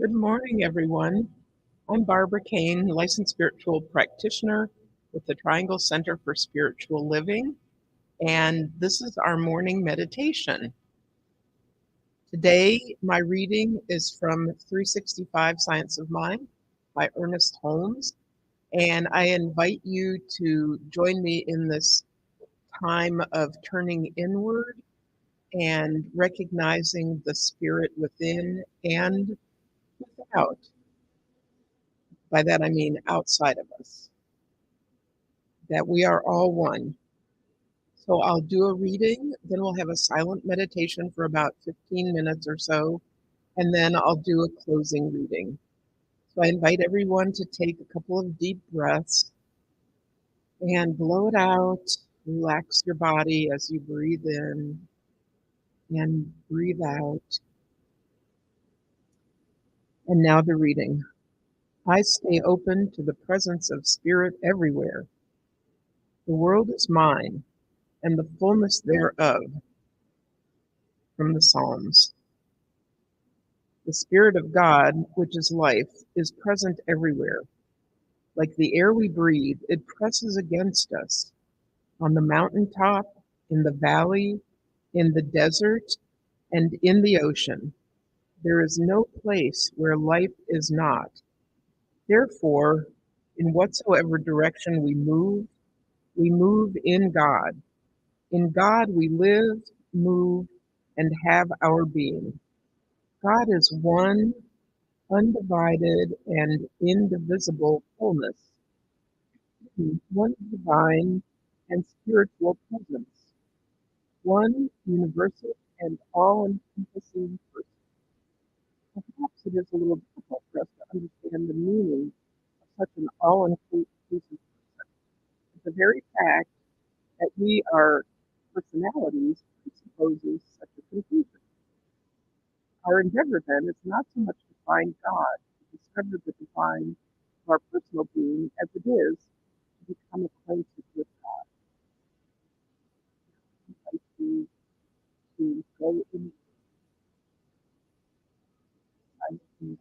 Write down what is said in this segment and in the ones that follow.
Good morning, everyone. I'm Barbara Kane, licensed spiritual practitioner with the Triangle Center for Spiritual Living, and this is our morning meditation. Today, my reading is from 365 Science of Mind by Ernest Holmes, and I invite you to join me in this time of turning inward and recognizing the spirit within and without. By that I mean outside of us, that we are all one. So I'll do a reading, then we'll have a silent meditation for about 15 minutes or so, and then I'll do a closing reading. So I invite everyone to take a couple of deep breaths and blow it out. Relax your body as you breathe in and breathe out. And now the reading. I stay open to the presence of spirit everywhere. The world is mine and the fullness thereof. From the Psalms. The Spirit of God, which is life, is present everywhere. Like the air we breathe, it presses against us. On the mountaintop, in the valley, in the desert, and in the ocean. There is no place where life is not. Therefore, in whatsoever direction we move in God. In God we live, move, and have our being. God is one, undivided, and indivisible wholeness, one divine and spiritual presence, one universal and all-encompassing person. Perhaps it is a little difficult for us to understand the meaning of such an all-inclusive person. But the very fact that we are personalities presupposes such a conclusion. Our endeavor then is not so much to find God, to discover the divine of our personal being, as it is to become acquainted with God. I invite you to go in silence.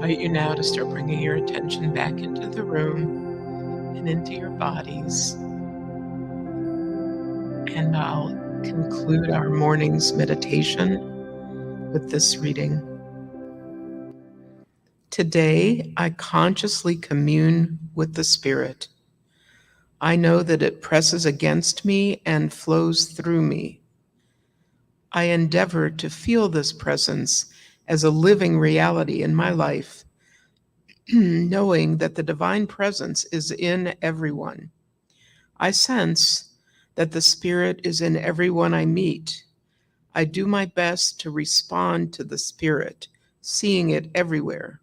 invite you now to start bringing your attention back into the room and into your bodies. And I'll conclude our morning's meditation with this reading. Today, I consciously commune with the Spirit. I know that it presses against me and flows through me. I endeavor to feel this presence as a living reality in my life, knowing that the divine presence is in everyone. I sense that the Spirit is in everyone I meet. I do my best to respond to the Spirit, seeing it everywhere.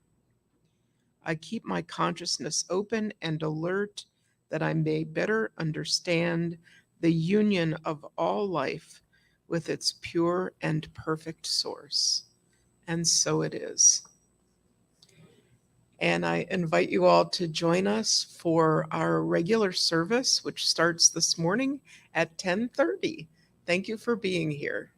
I keep my consciousness open and alert that I may better understand the union of all life with its pure and perfect source. And so it is. And I invite you all to join us for our regular service, which starts this morning at 10:30. Thank you for being here.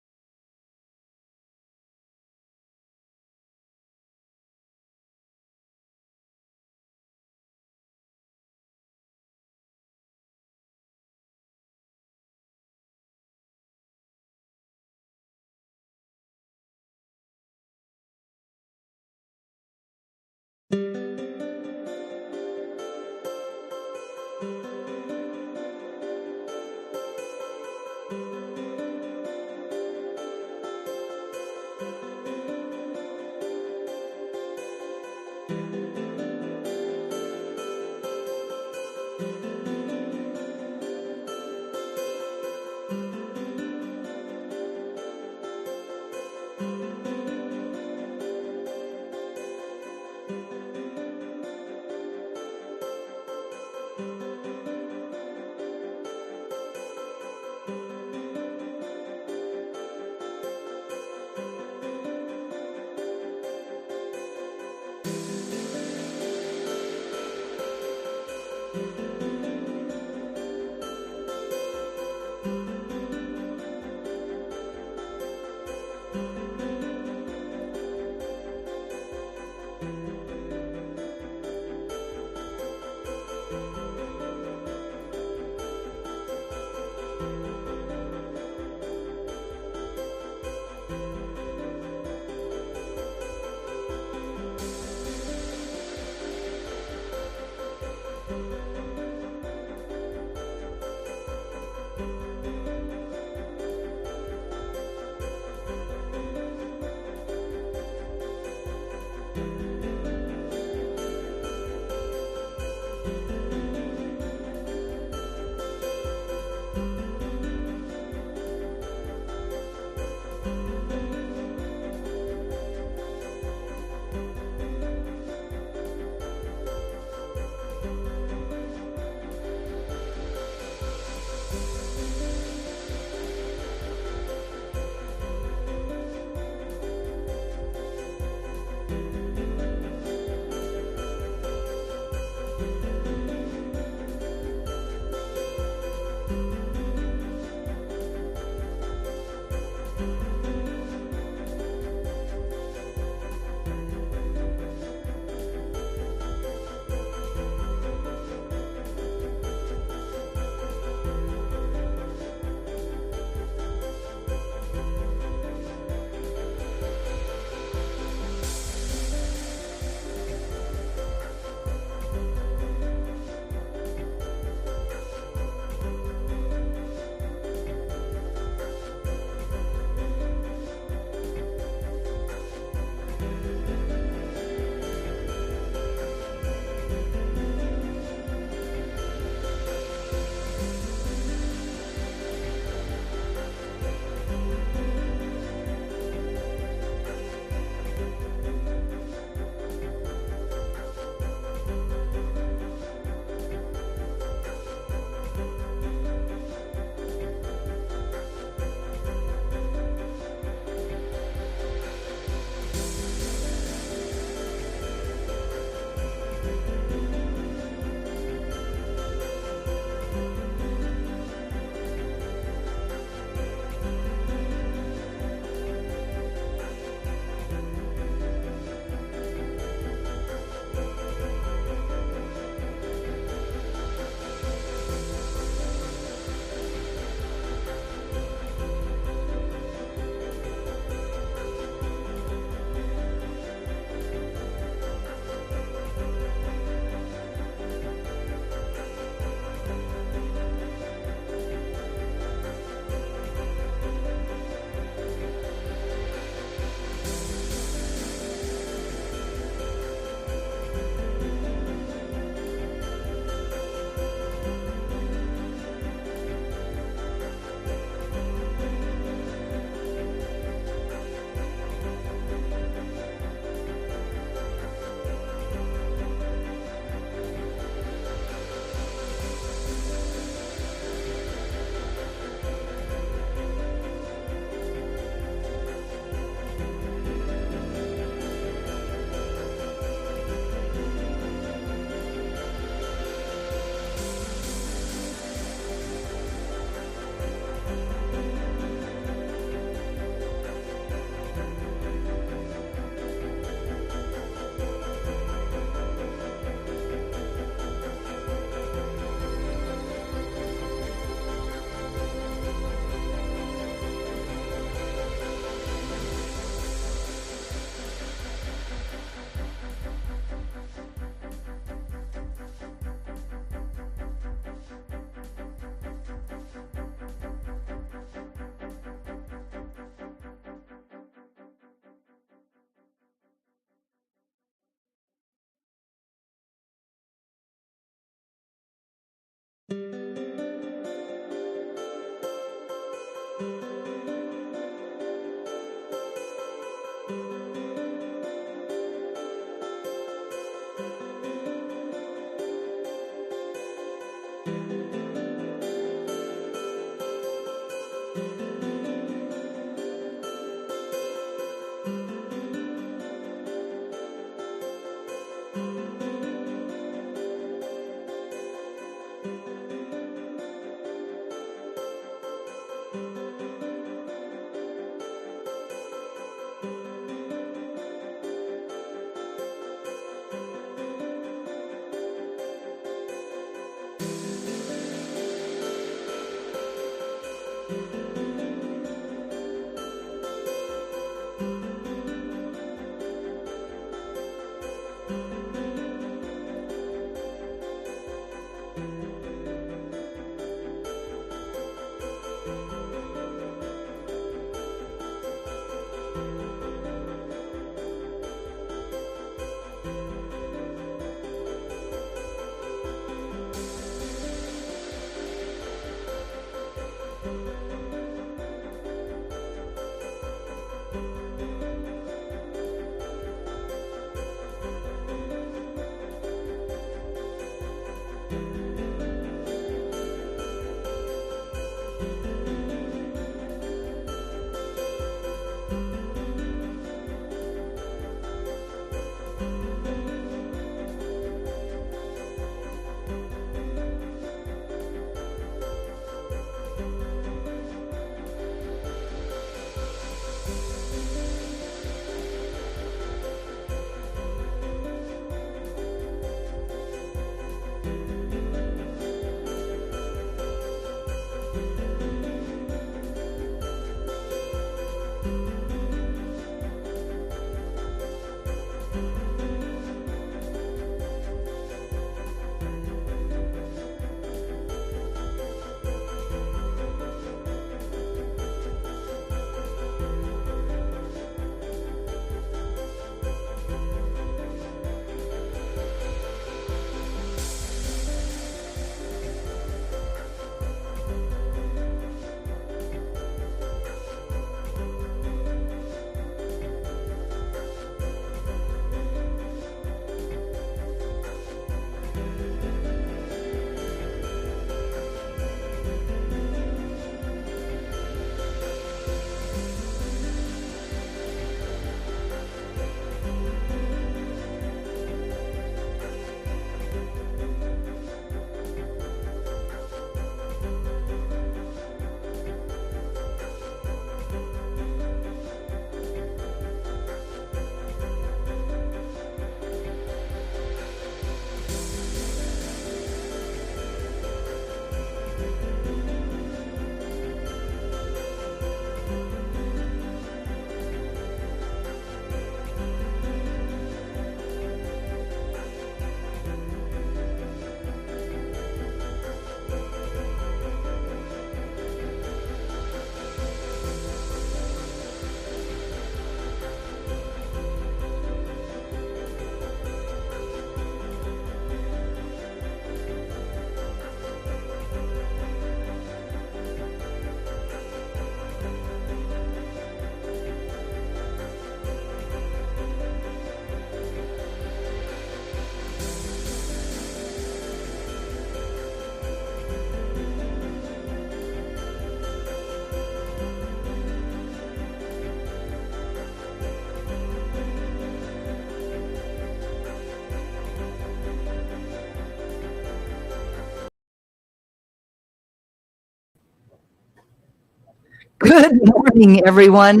Good morning, everyone.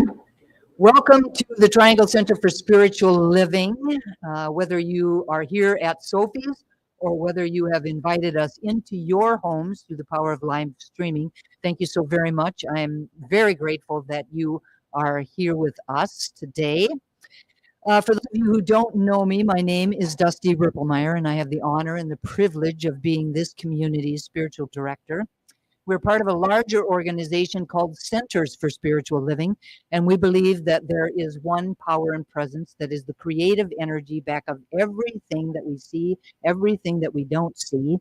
Welcome to the Triangle Center for Spiritual Living. Whether you are here at Sophie's or whether you have invited us into your homes through the power of live streaming, thank you so very much. I am very grateful that you are here with us today. For those of you who don't know me, my name is Dusty Rippelmeyer, and I have the honor and the privilege of being this community's spiritual director. We're part of a larger organization called Centers for Spiritual Living, and we believe that there is one power and presence that is the creative energy back of everything that we see, everything that we don't see,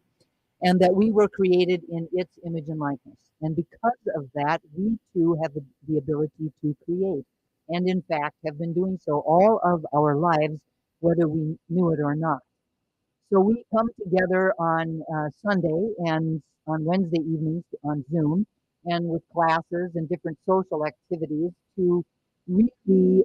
and that we were created in its image and likeness. And because of that, we too have the ability to create, and in fact have been doing so all of our lives, whether we knew it or not. So we come together on Sunday and on Wednesday evenings on Zoom and with classes and different social activities to really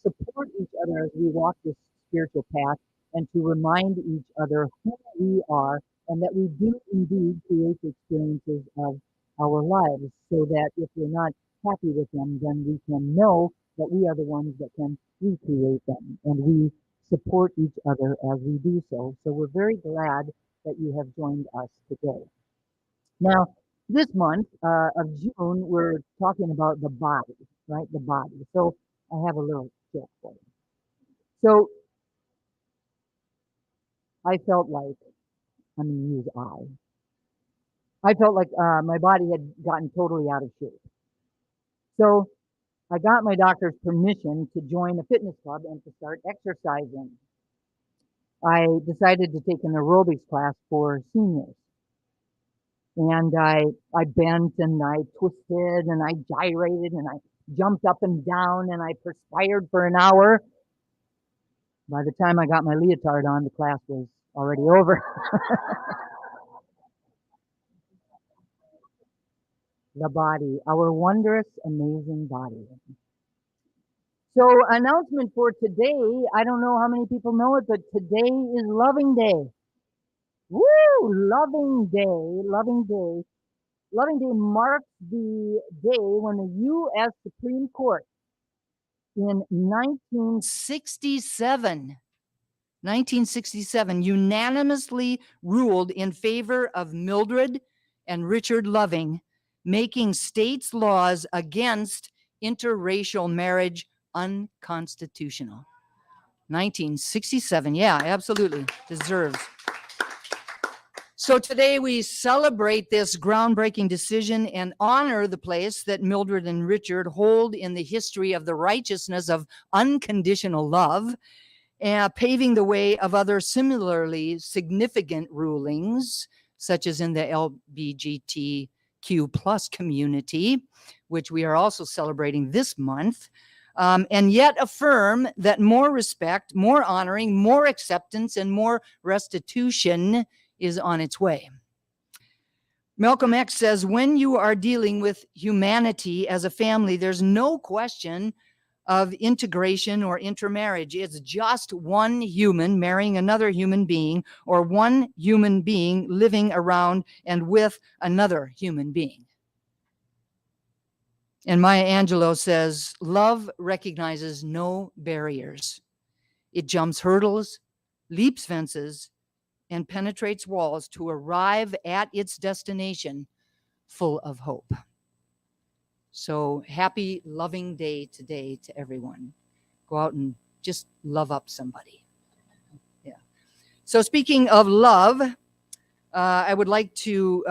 support each other as we walk this spiritual path and to remind each other who we are and that we do indeed create the experiences of our lives so that if we're not happy with them, then we can know that we are the ones that can recreate them and we support each other as we do so. So we're very glad that you have joined us today. Now, this month of June, we're talking about the body, right? The body. So I have a little tip for you. So I felt like, I'm going to use I felt like my body had gotten totally out of shape. So I got my doctor's permission to join a fitness club and to start exercising. I decided to take an aerobics class for seniors. And I bent and I twisted and I gyrated and I jumped up and down and I perspired for an hour. By the time I got my leotard on, the class was already over. The body, our wondrous, amazing body. So, announcement for today, I don't know how many people know it, but today is Loving Day. Woo! Loving Day, Loving Day. Loving Day marks the day when the U.S. Supreme Court in 1967 unanimously ruled in favor of Mildred and Richard Loving, making states' laws against interracial marriage unconstitutional. 1967, yeah, absolutely deserves. So today we celebrate this groundbreaking decision and honor the place that Mildred and Richard hold in the history of the righteousness of unconditional love, paving the way of other similarly significant rulings, such as in the LGBTQ plus community, which we are also celebrating this month, and yet affirm that more respect, more honoring, more acceptance, and more restitution is on its way. Malcolm X says, when you are dealing with humanity as a family, there's no question of integration or intermarriage. It's just one human marrying another human being, or one human being living around and with another human being. And Maya Angelou says, love recognizes no barriers. It jumps hurdles, leaps fences, and penetrates walls to arrive at its destination full of hope. So happy Loving Day today to everyone. Go out and just love up somebody. Yeah. So speaking of love, I would like to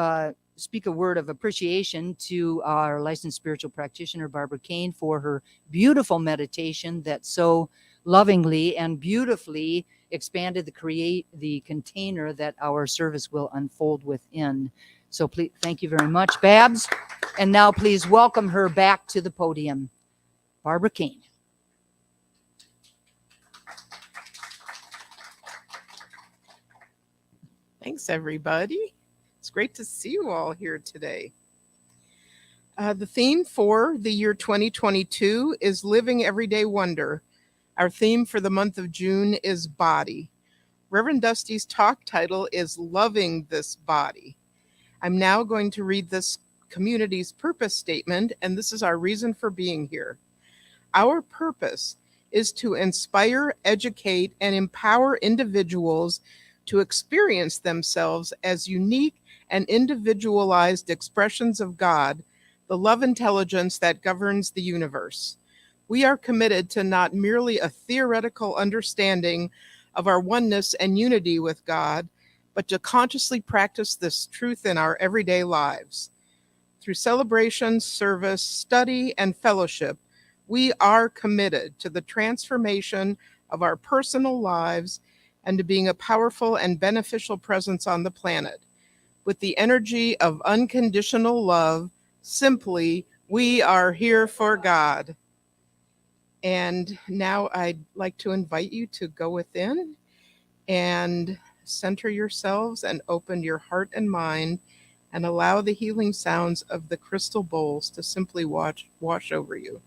speak a word of appreciation to our licensed spiritual practitioner, Barbara Kane, for her beautiful meditation that so lovingly and beautifully expanded the container that our service will unfold within. So please, thank you very much, Babs. And now please welcome her back to the podium, Barbara Kane. Thanks, everybody. It's great to see you all here today. The theme for the year 2022 is Living Everyday Wonder. Our theme for the month of June is Body. Reverend Dusty's talk title is Loving This Body. I'm now going to read this community's purpose statement, and this is our reason for being here. Our purpose is to inspire, educate, and empower individuals to experience themselves as unique and individualized expressions of God, the love intelligence that governs the universe. We are committed to not merely a theoretical understanding of our oneness and unity with God, but to consciously practice this truth in our everyday lives. Through celebration, service, study, and fellowship, we are committed to the transformation of our personal lives and to being a powerful and beneficial presence on the planet. With the energy of unconditional love, simply, we are here for God. And now I'd like to invite you to go within and center yourselves and open your heart and mind and allow the healing sounds of the crystal bowls to simply wash over you.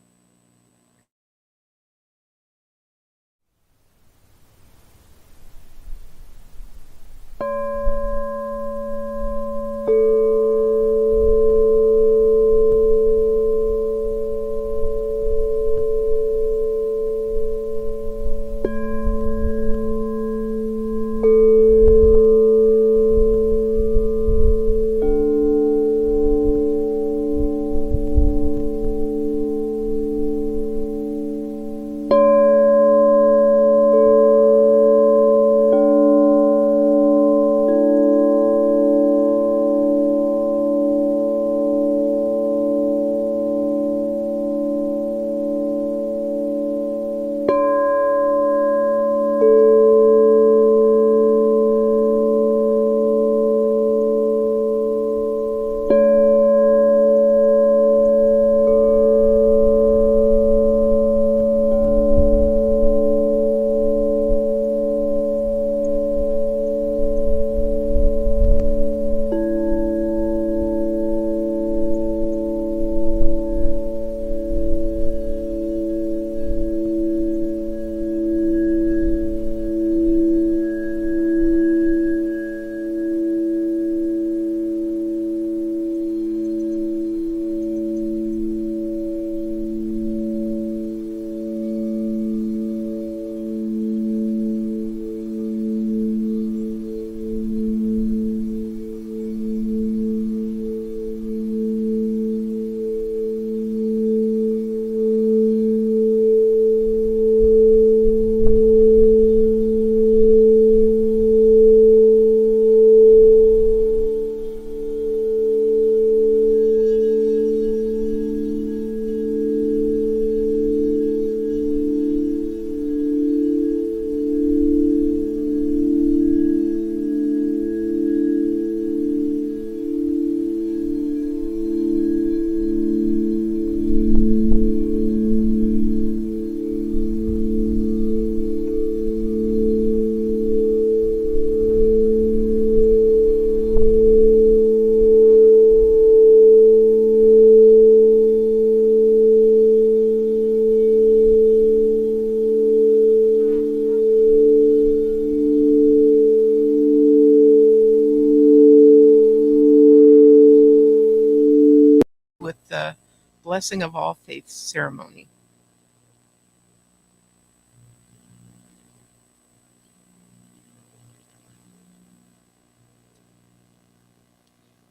With the Blessing of All Faiths ceremony.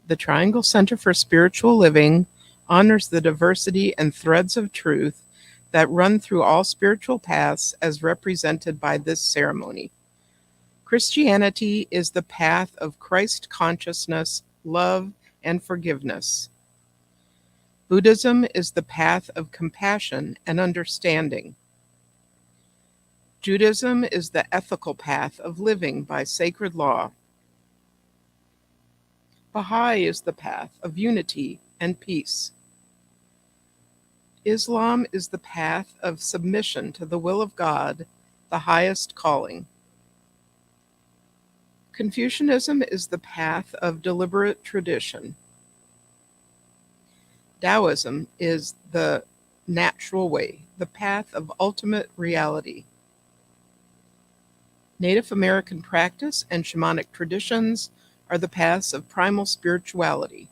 The Triangle Center for Spiritual Living honors the diversity and threads of truth that run through all spiritual paths as represented by this ceremony. Christianity is the path of Christ consciousness, love, and forgiveness. Buddhism is the path of compassion and understanding. Judaism is the ethical path of living by sacred law. Baha'i is the path of unity and peace. Islam is the path of submission to the will of God, the highest calling. Confucianism is the path of deliberate tradition. Taoism is the natural way, the path of ultimate reality. Native American practice and shamanic traditions are the paths of primal spirituality.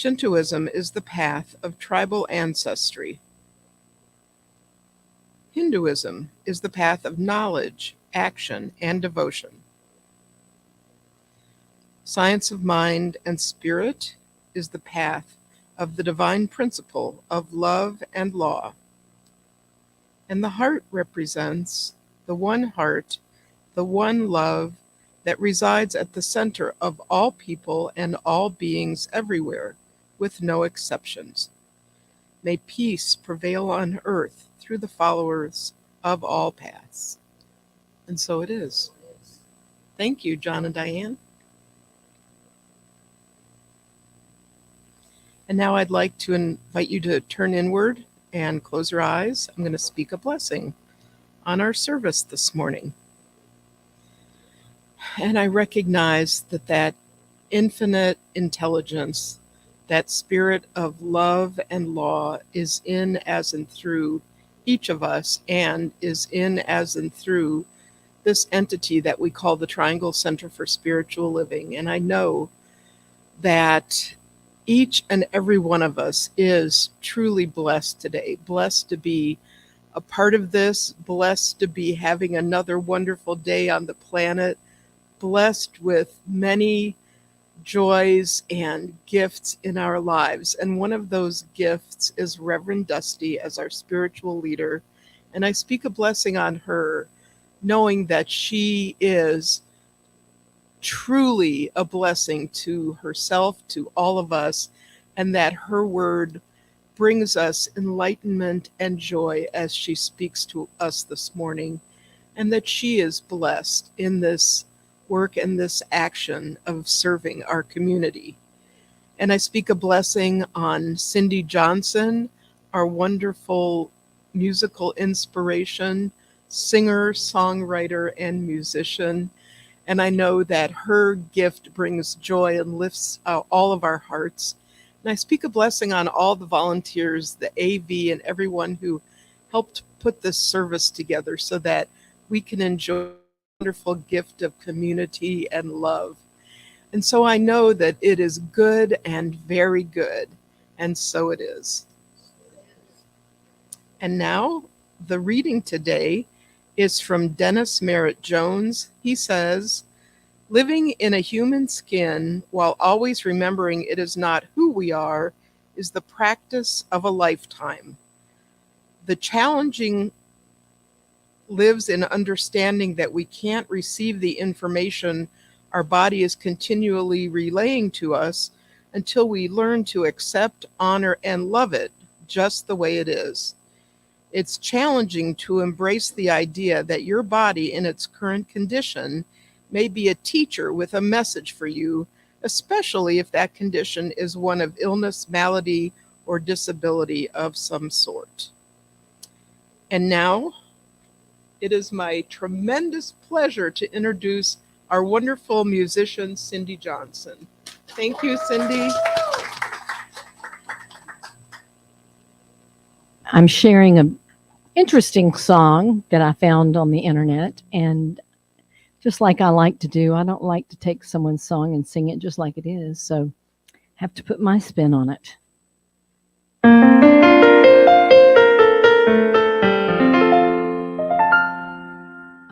Shintoism is the path of tribal ancestry. Hinduism is the path of knowledge, action, and devotion. Science of mind and spirit is the path of the divine principle of love and law. And the heart represents the one heart, the one love that resides at the center of all people and all beings everywhere, with no exceptions. May peace prevail on earth through the followers of all paths. And so it is. Thank you, John and Diane. And now I'd like to invite you to turn inward and close your eyes. I'm going to speak a blessing on our service this morning. And I recognize that infinite intelligence, that spirit of love and law is in, as, and through each of us, and is in, as, and through this entity that we call the Triangle Center for Spiritual Living. And I know that each and every one of us is truly blessed today, blessed to be a part of this, blessed to be having another wonderful day on the planet, blessed with many joys and gifts in our lives. And one of those gifts is Reverend Dusty as our spiritual leader. And I speak a blessing on her, knowing that she is truly a blessing to herself, to all of us, and that her word brings us enlightenment and joy as she speaks to us this morning, and that she is blessed in this work and this action of serving our community. And I speak a blessing on Cindy Johnson, our wonderful musical inspiration, singer, songwriter, and musician. And I know that her gift brings joy and lifts all of our hearts. And I speak a blessing on all the volunteers, the AV, and everyone who helped put this service together so that we can enjoy the wonderful gift of community and love. And so I know that it is good and very good. And so it is. And now the reading today is from Dennis Merritt Jones. He says, "Living in a human skin while always remembering it is not who we are is the practice of a lifetime. The challenging lives in understanding that we can't receive the information our body is continually relaying to us until we learn to accept, honor, and love it just the way it is. It's challenging to embrace the idea that your body in its current condition may be a teacher with a message for you, especially if that condition is one of illness, malady, or disability of some sort." And now, it is my tremendous pleasure to introduce our wonderful musician, Cindy Johnson. Thank you, Cindy. I'm sharing an interesting song that I found on the internet, and just like I like to do, I don't like to take someone's song and sing it just like it is, so I have to put my spin on it.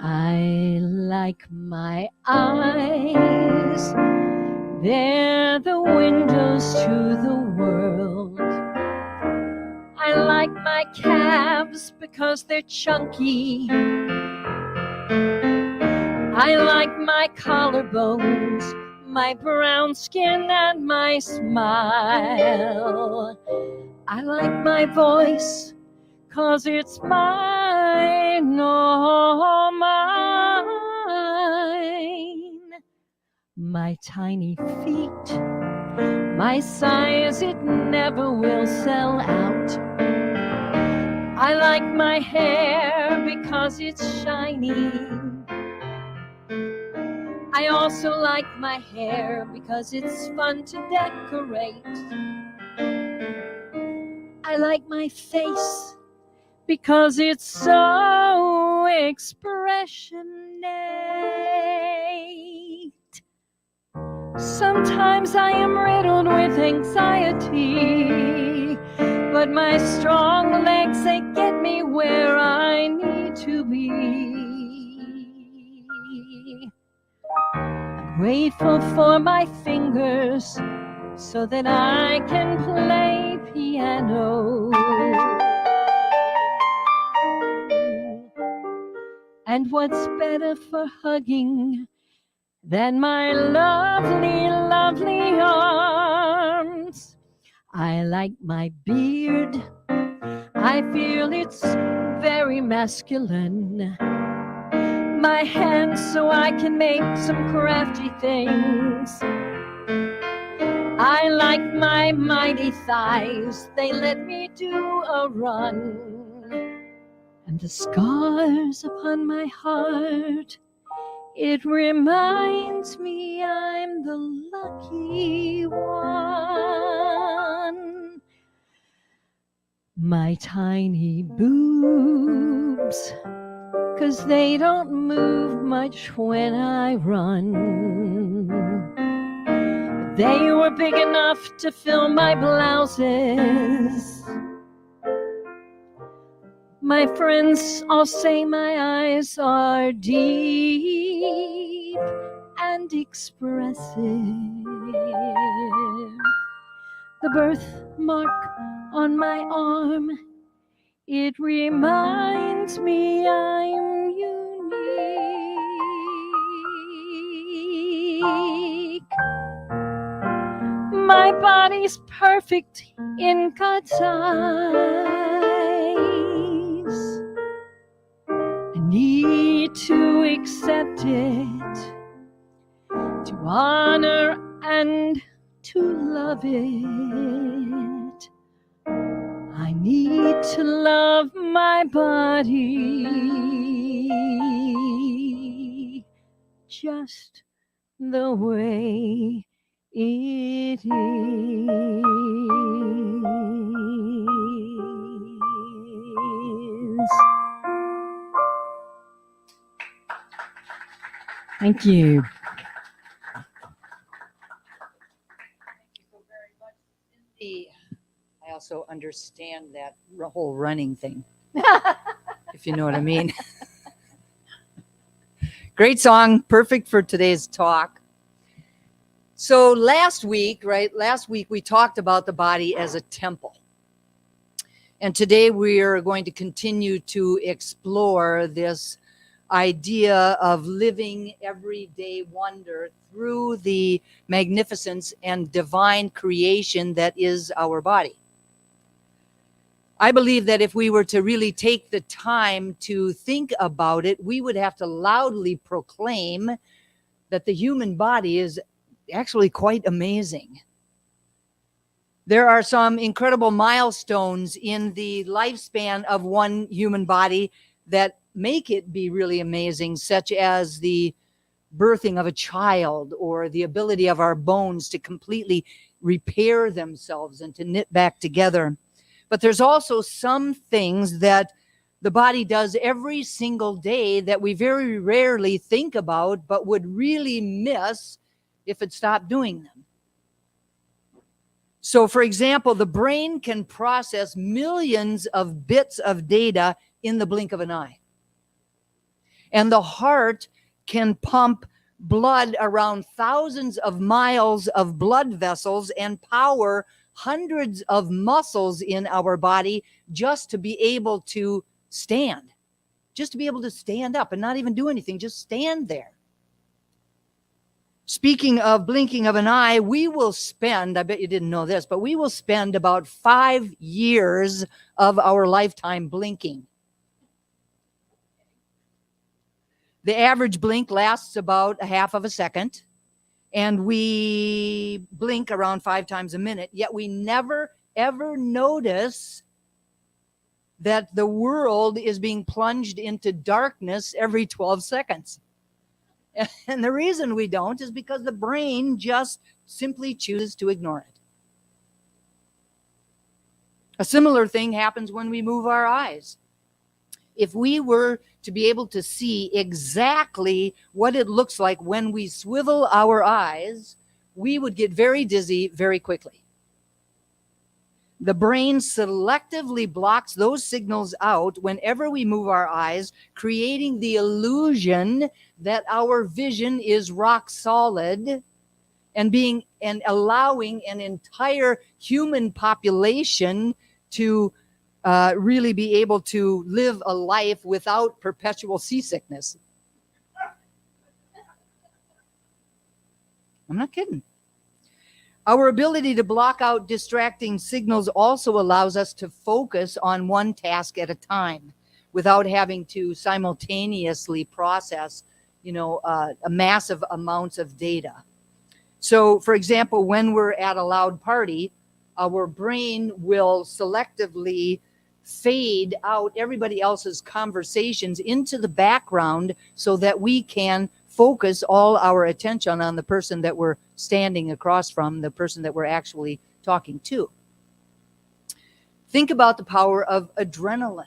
I like my eyes, they're the windows to the world. I like my calves because they're chunky. I like my collarbones, my brown skin, and my smile. I like my voice 'cause it's mine, all mine. My tiny feet, my size, it never will sell out. I like my hair because it's shiny. I also like my hair because it's fun to decorate. I like my face because it's so expressionate. Sometimes I am riddled with anxiety, but my strong legs, they get me where I need to be. I'm grateful for my fingers so that I can play piano. And what's better for hugging than my lovely, lovely arms? I like my beard. I feel it's very masculine. My hands so I can make some crafty things. I like my mighty thighs. They let me do a run. And the scars upon my heart, it reminds me I'm the lucky one. My tiny boobs, 'cause they don't move much when I run. They were big enough to fill my blouses. My friends all say my eyes are deep and expressive. The birthmark on my arm, it reminds me I'm unique. My body's perfect in God's eyes. I need to accept it, to honor and to love it. I need to love my body just the way it is. Thank you. I also understand that whole running thing, if you know what I mean. Great song, perfect for today's talk. So last week we talked about the body as a temple. And today we are going to continue to explore this idea of living everyday wonder through the magnificence and divine creation that is our body. I believe that if we were to really take the time to think about it, we would have to loudly proclaim that the human body is actually quite amazing. There are some incredible milestones in the lifespan of one human body that make it be really amazing, such as the birthing of a child or the ability of our bones to completely repair themselves and to knit back together. But there's also some things that the body does every single day that we very rarely think about, but would really miss if it stopped doing them. So, for example, the brain can process millions of bits of data in the blink of an eye. And the heart can pump blood around thousands of miles of blood vessels and power hundreds of muscles in our body just to be able to stand, just to be able to stand up and not even do anything, just stand there. Speaking of blinking of an eye, we will spend, I bet you didn't know this, but we will spend about 5 years of our lifetime blinking. The average blink lasts about a half of a second, and we blink around 5 times a minute, yet we never, ever notice that the world is being plunged into darkness every 12 seconds. And the reason we don't is because the brain just simply chooses to ignore it. A similar thing happens when we move our eyes. If we were to be able to see exactly what it looks like when we swivel our eyes, we would get very dizzy very quickly. The brain selectively blocks those signals out whenever we move our eyes, creating the illusion that our vision is rock solid and allowing an entire human population to really be able to live a life without perpetual seasickness. I'm not kidding. Our ability to block out distracting signals also allows us to focus on one task at a time without having to simultaneously process, a massive amounts of data. So, for example, when we're at a loud party, our brain will selectively fade out everybody else's conversations into the background so that we can focus all our attention on the person that we're standing across from, the person that we're actually talking to. Think about the power of adrenaline.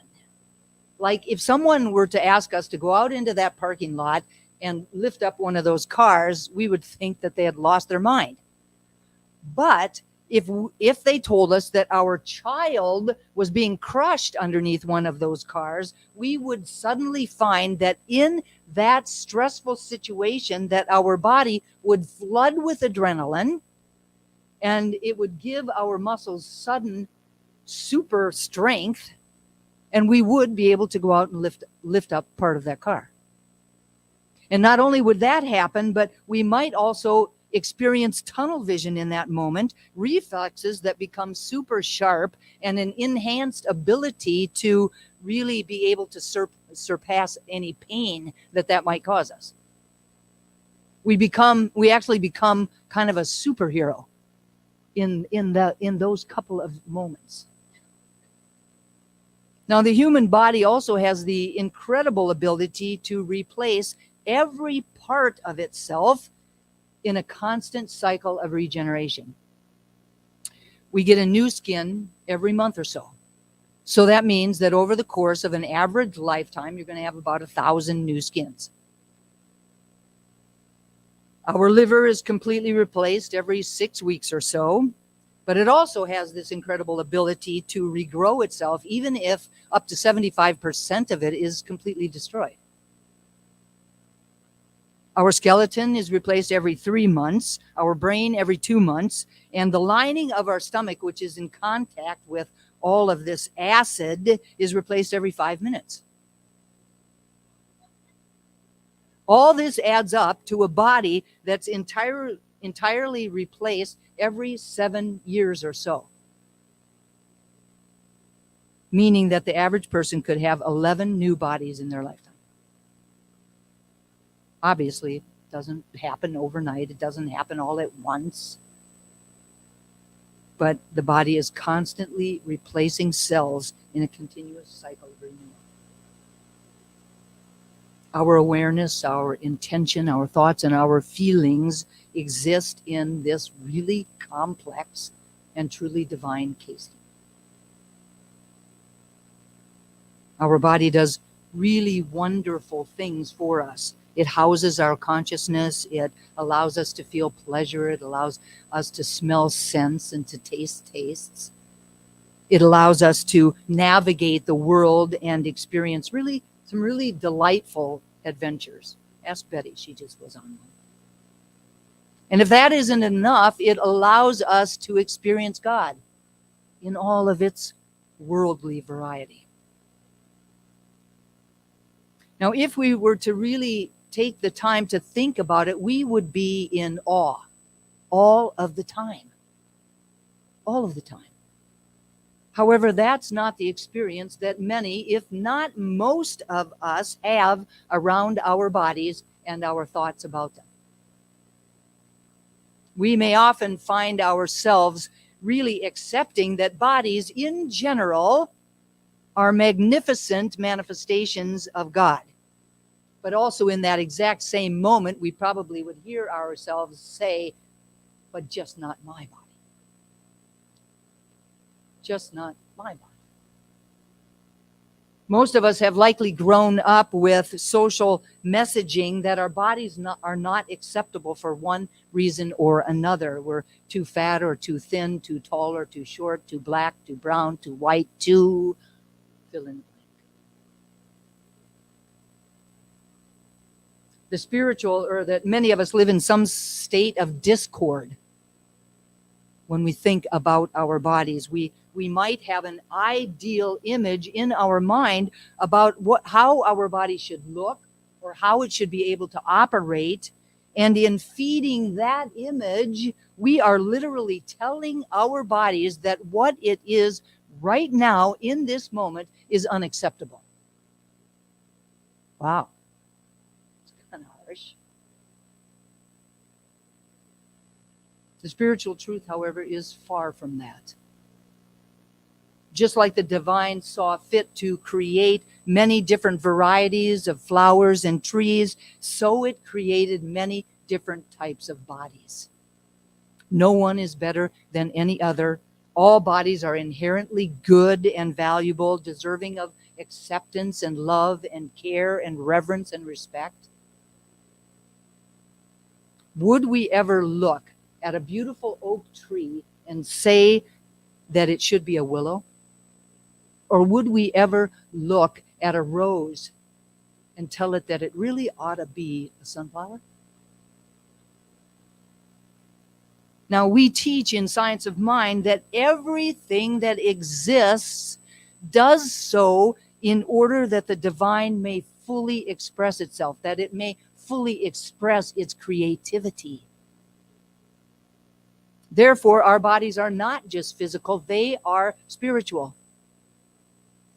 Like if someone were to ask us to go out into that parking lot and lift up one of those cars, we would think that they had lost their mind. But if they told us that our child was being crushed underneath one of those cars, we would suddenly find that in that stressful situation that our body would flood with adrenaline, and it would give our muscles sudden super strength, and we would be able to go out and lift up part of that car. And not only would that happen, but we might also experience tunnel vision in that moment, reflexes that become super sharp, and an enhanced ability to really be able to surpass any pain that might cause us. We actually become kind of a superhero in those couple of moments. Now, the human body also has the incredible ability to replace every part of itself in a constant cycle of regeneration. We get a new skin every month or so. So that means that over the course of an average lifetime, you're going to have about 1,000 new skins. Our liver is completely replaced every 6 weeks or so, but it also has this incredible ability to regrow itself, even if up to 75% of it is completely destroyed. Our skeleton is replaced every 3 months, our brain every 2 months, and the lining of our stomach, which is in contact with all of this acid, is replaced every 5 minutes. All this adds up to a body that's entirely replaced every 7 years or so, meaning that the average person could have 11 new bodies in their lifetime. Obviously, it doesn't happen overnight. It doesn't happen all at once. But the body is constantly replacing cells in a continuous cycle of renewal. Our awareness, our intention, our thoughts, and our feelings exist in this really complex and truly divine casing. Our body does really wonderful things for us. It houses our consciousness. It allows us to feel pleasure. It allows us to smell scents and to taste tastes. It allows us to navigate the world and experience some really delightful adventures. Ask Betty, she just was on one. And if that isn't enough, it allows us to experience God in all of its worldly variety. Now, if we were to really take the time to think about it, we would be in awe all of the time. All of the time. However, that's not the experience that many, if not most of us, have around our bodies and our thoughts about them. We may often find ourselves really accepting that bodies in general are magnificent manifestations of God. But also in that exact same moment, we probably would hear ourselves say, but just not my body. Just not my body. Most of us have likely grown up with social messaging that our bodies are not acceptable for one reason or another. We're too fat or too thin, too tall or too short, too black, too brown, too white, too fill in the blank. The spiritual, or that many of us live in some state of discord when we think about our bodies. We might have an ideal image in our mind about how our body should look or how it should be able to operate. And in feeding that image, we are literally telling our bodies that what it is right now in this moment is unacceptable. Wow. It's kind of harsh. The spiritual truth, however, is far from that. Just like the divine saw fit to create many different varieties of flowers and trees, so it created many different types of bodies. No one is better than any other. All bodies are inherently good and valuable, deserving of acceptance and love and care and reverence and respect. Would we ever look at a beautiful oak tree and say that it should be a willow? Or would we ever look at a rose and tell it that it really ought to be a sunflower? Now, we teach in Science of Mind that everything that exists does so in order that the divine may fully express itself, that it may fully express its creativity. Therefore, our bodies are not just physical, they are spiritual.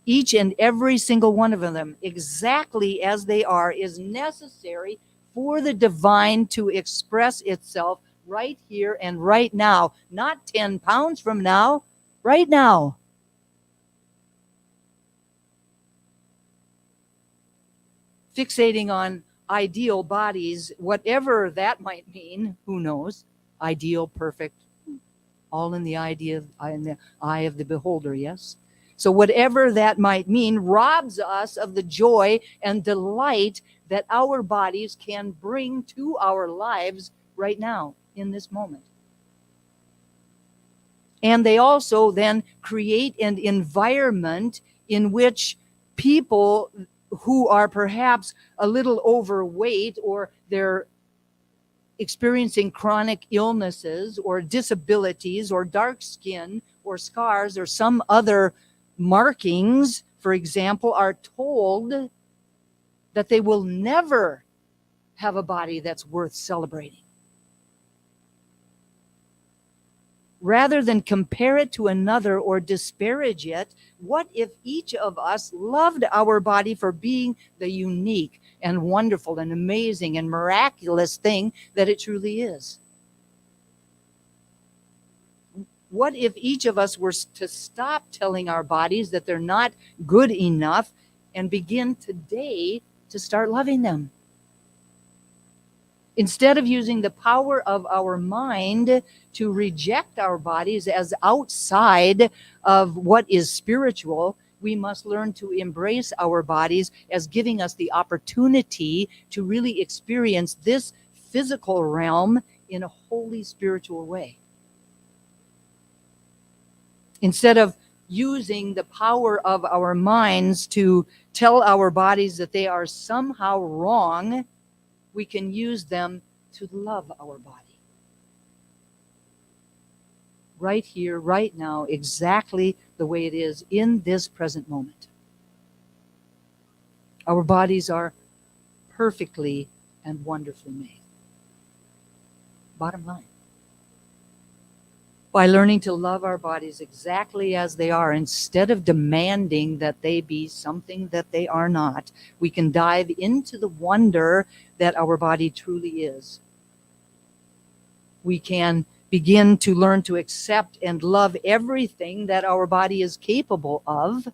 Each and every single one of them, exactly as they are, is necessary for the divine to express itself right here and right now. Not 10 pounds from now, right now. Fixating on ideal bodies, whatever that might mean, who knows? Ideal, perfect, all in the eye of the beholder, yes? So whatever that might mean robs us of the joy and delight that our bodies can bring to our lives right now, in this moment. And they also then create an environment in which people who are perhaps a little overweight, or they're experiencing chronic illnesses or disabilities or dark skin or scars or some other markings, for example, are told that they will never have a body that's worth celebrating. Rather than compare it to another or disparage it, what if each of us loved our body for being the unique and wonderful and amazing and miraculous thing that it truly is? What if each of us were to stop telling our bodies that they're not good enough and begin today to start loving them? Instead of using the power of our mind to reject our bodies as outside of what is spiritual, we must learn to embrace our bodies as giving us the opportunity to really experience this physical realm in a wholly spiritual way. Instead of using the power of our minds to tell our bodies that they are somehow wrong, we can use them to love our body. Right here, right now, exactly the way it is in this present moment. Our bodies are perfectly and wonderfully made. Bottom line. By learning to love our bodies exactly as they are, instead of demanding that they be something that they are not, we can dive into the wonder that our body truly is. We can begin to learn to accept and love everything that our body is capable of,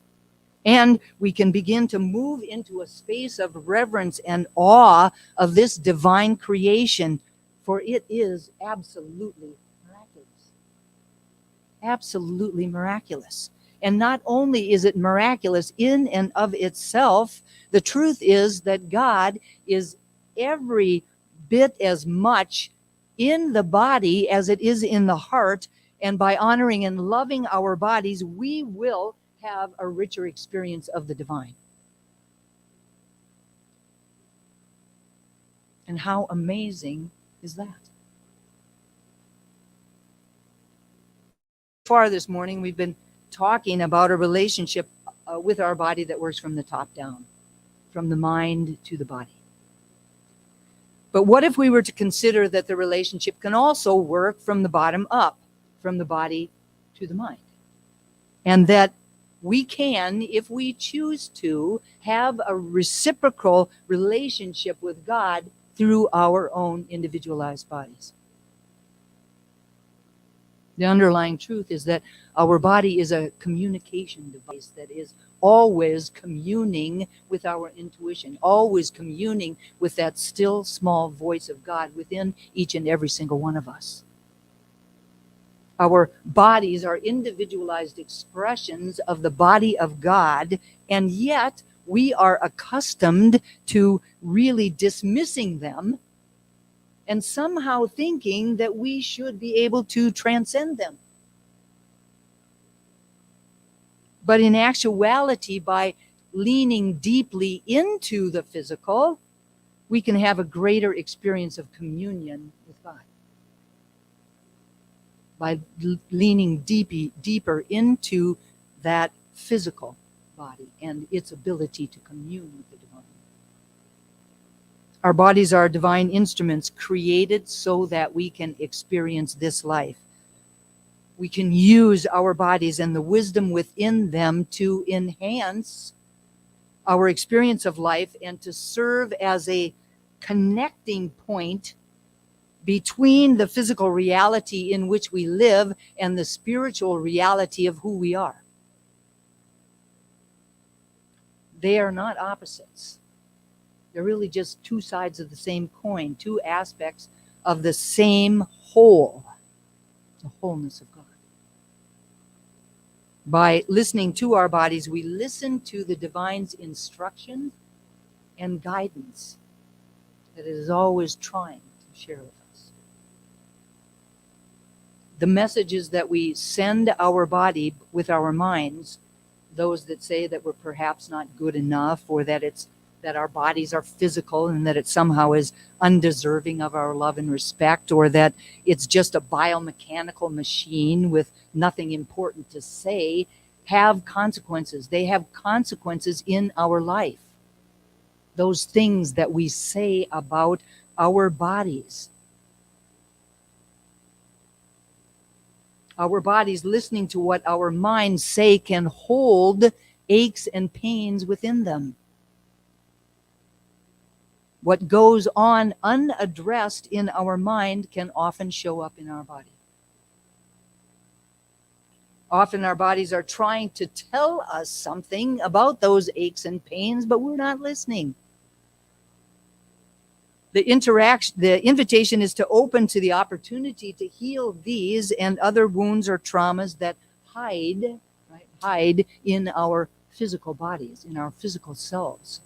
and we can begin to move into a space of reverence and awe of this divine creation, for it is absolutely miraculous. Absolutely miraculous. And not only is it miraculous in and of itself, the truth is that God is every bit as much in the body as it is in the heart. And by honoring and loving our bodies, we will have a richer experience of the divine. And how amazing is that? Far this morning, we've been talking about a relationship with our body that works from the top down, from the mind to the body. But what if we were to consider that the relationship can also work from the bottom up, from the body to the mind? And that we can, if we choose to, have a reciprocal relationship with God through our own individualized bodies. The underlying truth is that our body is a communication device that is always communing with our intuition, always communing with that still small voice of God within each and every single one of us. Our bodies are individualized expressions of the body of God, and yet we are accustomed to really dismissing them and somehow thinking that we should be able to transcend them. But in actuality, by leaning deeply into the physical, we can have a greater experience of communion with God. By leaning deeper into that physical body and its ability to commune with the divine. Our bodies are divine instruments created so that we can experience this life. We can use our bodies and the wisdom within them to enhance our experience of life and to serve as a connecting point between the physical reality in which we live and the spiritual reality of who we are. They are not opposites. They're really just two sides of the same coin, two aspects of the same whole, the wholeness of God. By listening to our bodies, we listen to the divine's instruction and guidance that it is always trying to share with us. The messages that we send our body with our minds, those that say that we're perhaps not good enough, or that our bodies are physical and that it somehow is undeserving of our love and respect, or that it's just a biomechanical machine with nothing important to say, have consequences. They have consequences in our life. Those things that we say about our bodies. Our bodies listening to what our minds say can hold aches and pains within them. What goes on unaddressed in our mind can often show up in our body. Often our bodies are trying to tell us something about those aches and pains, but we're not listening. The invitation is to open to the opportunity to heal these and other wounds or traumas that hide in our physical bodies, in our physical selves.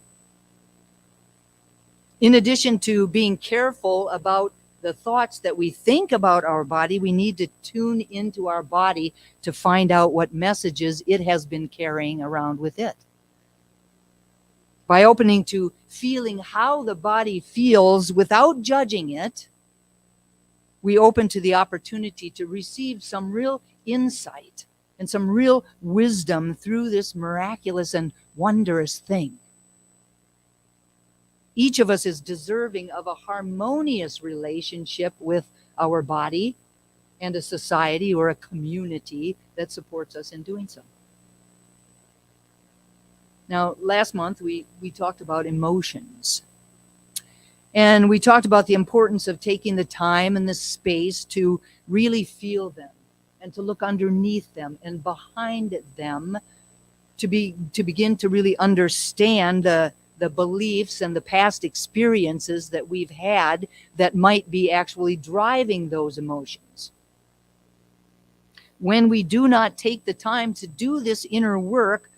In addition to being careful about the thoughts that we think about our body, we need to tune into our body to find out what messages it has been carrying around with it. By opening to feeling how the body feels without judging it, we open to the opportunity to receive some real insight and some real wisdom through this miraculous and wondrous thing. Each of us is deserving of a harmonious relationship with our body and a society or a community that supports us in doing so. Now, last month we talked about emotions. And we talked about the importance of taking the time and the space to really feel them and to look underneath them and behind them to begin to really understand the beliefs and the past experiences that we've had that might be actually driving those emotions. When we do not take the time to do this inner work,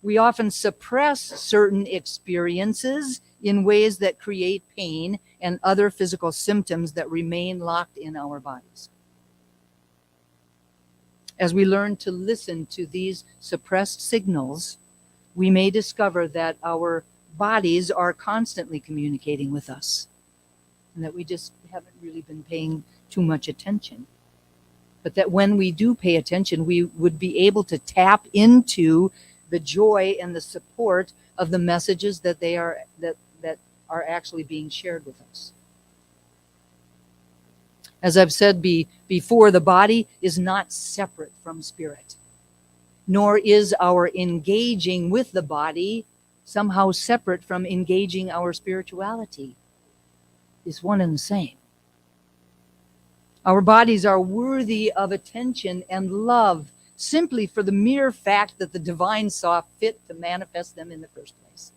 we often suppress certain experiences in ways that create pain and other physical symptoms that remain locked in our bodies. As we learn to listen to these suppressed signals, we may discover that our bodies are constantly communicating with us and that we just haven't really been paying too much attention. But that when we do pay attention, we would be able to tap into the joy and the support of the messages that are actually being shared with us. As I've said before, the body is not separate from spirit, nor is our engaging with the body somehow separate from engaging our spirituality. It's one and the same. Our bodies are worthy of attention and love simply for the mere fact that the divine saw fit to manifest them in the first place.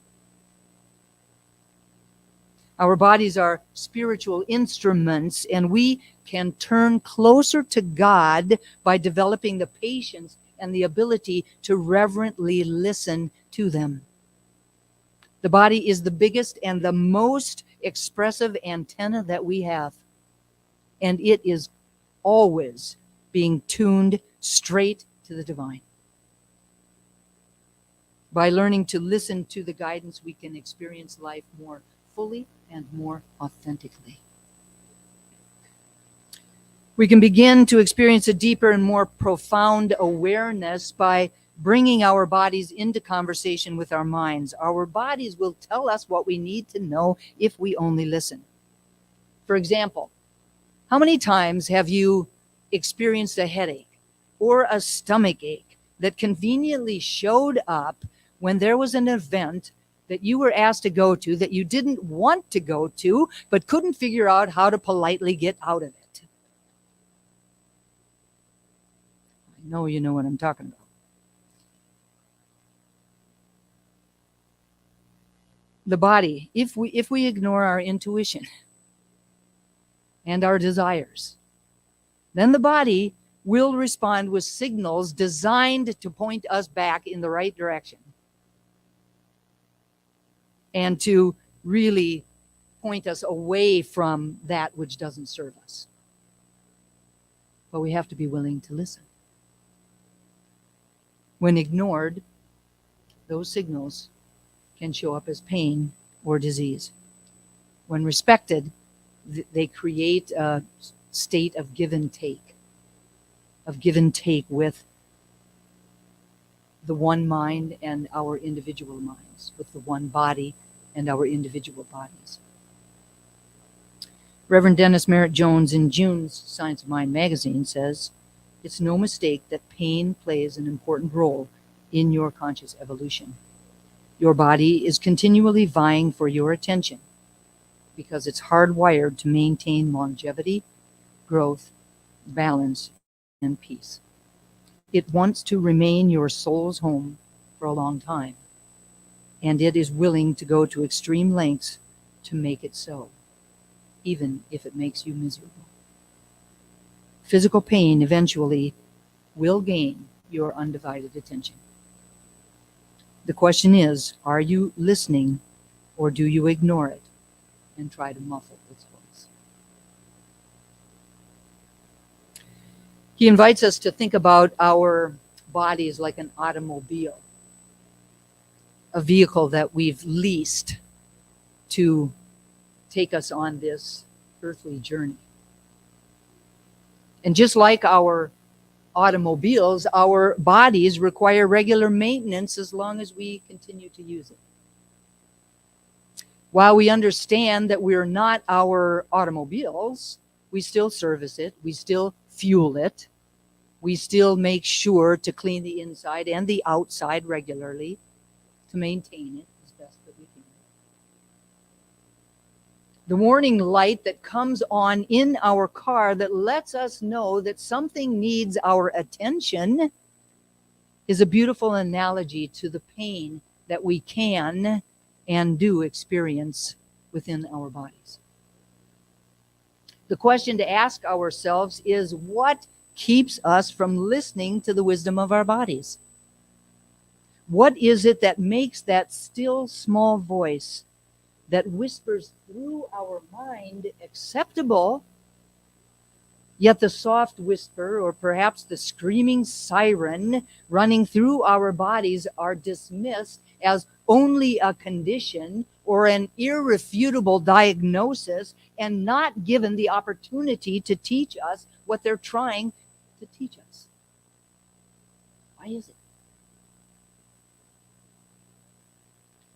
Our bodies are spiritual instruments, and we can turn closer to God by developing the patience and the ability to reverently listen to them. The body is the biggest and the most expressive antenna that we have, and it is always being tuned straight to the divine. By learning to listen to the guidance, we can experience life more fully and more authentically. We can begin to experience a deeper and more profound awareness by bringing our bodies into conversation with our minds. Our bodies will tell us what we need to know if we only listen. For example, how many times have you experienced a headache or a stomach ache that conveniently showed up when there was an event that you were asked to go to that you didn't want to go to, but couldn't figure out how to politely get out of it? I know you know what I'm talking about. The body, if we ignore our intuition and our desires, then the body will respond with signals designed to point us back in the right direction and to really point us away from that which doesn't serve us. But we have to be willing to listen. When ignored, those signals can show up as pain or disease. When respected, they create a state of give and take with the one mind and our individual minds, with the one body and our individual bodies. Reverend Dennis Merritt Jones in June's Science of Mind magazine says, "It's no mistake that pain plays an important role in your conscious evolution. Your body is continually vying for your attention because it's hardwired to maintain longevity, growth, balance, and peace. It wants to remain your soul's home for a long time, and it is willing to go to extreme lengths to make it so, even if it makes you miserable. Physical pain eventually will gain your undivided attention. The question is, are you listening, or do you ignore it and try to muffle its voice?" He invites us to think about our bodies like an automobile, a vehicle that we've leased to take us on this earthly journey. And just like our automobiles, our bodies require regular maintenance as long as we continue to use it. While we understand that we're not our automobiles, we still service it, we still fuel it, we still make sure to clean the inside and the outside regularly to maintain it as best that we can. The warning light that comes on in our car that lets us know that something needs our attention is a beautiful analogy to the pain that we can and do experience within our bodies. The question to ask ourselves is, what keeps us from listening to the wisdom of our bodies? What is it that makes that still small voice that whispers through our mind acceptable, yet the soft whisper or perhaps the screaming siren running through our bodies are dismissed as only a condition or an irrefutable diagnosis and not given the opportunity to teach us what they're trying to teach us? Why is it?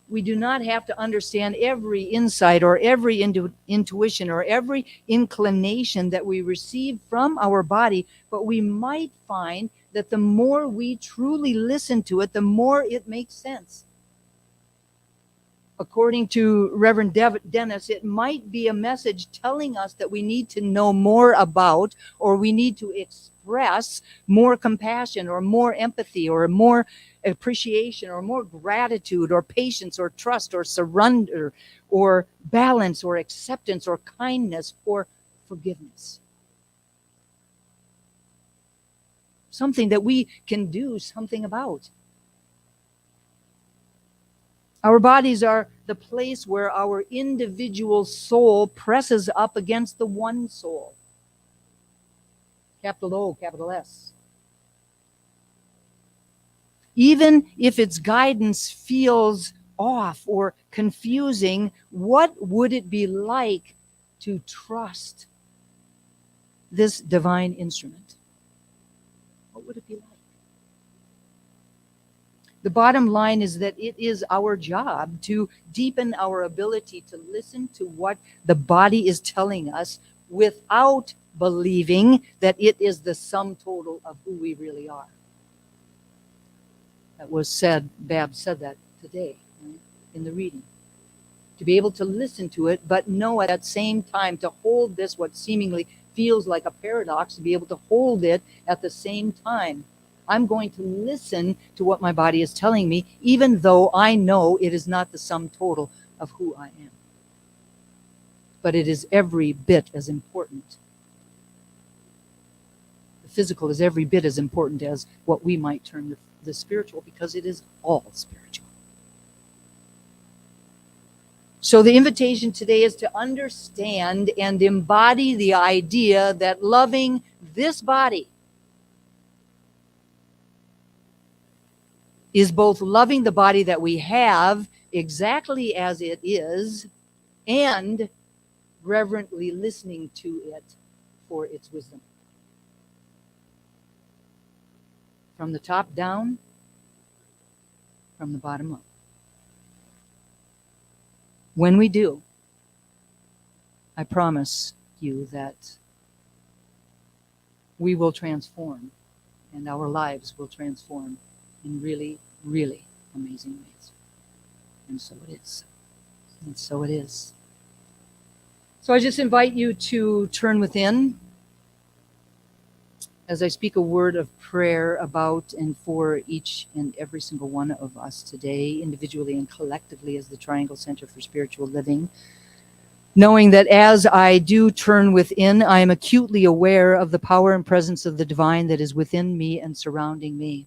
We do not have to understand every insight or every intuition or every inclination that we receive from our body, but we might find that the more we truly listen to it, the more it makes sense. According to Reverend Dennis, it might be a message telling us that we need to know more about, or we need to express more compassion or more empathy or more appreciation or more gratitude or patience or trust or surrender or balance or acceptance or kindness or forgiveness. Something that we can do something about. Our bodies are the place where our individual soul presses up against the one soul. Capital O, capital S. Even if its guidance feels off or confusing, what would it be like to trust this divine instrument? What would it be like? The bottom line is that it is our job to deepen our ability to listen to what the body is telling us without believing that it is the sum total of who we really are. That was said, Bab said that today, right, in the reading. To be able to listen to it, but know at that same time to hold this, what seemingly feels like a paradox, to be able to hold it at the same time. I'm going to listen to what my body is telling me, even though I know it is not the sum total of who I am. But it is every bit as important. The physical is every bit as important as what we might term the spiritual, because it is all spiritual. So the invitation today is to understand and embody the idea that loving this body is both loving the body that we have exactly as it is and reverently listening to it for its wisdom. From the top down, from the bottom up. When we do, I promise you that we will transform and our lives will transform in really, really amazing ways. And so it is. And so it is. So I just invite you to turn within as I speak a word of prayer about and for each and every single one of us today, individually and collectively as the Triangle Center for Spiritual Living. Knowing that as I do turn within, I am acutely aware of the power and presence of the divine that is within me and surrounding me.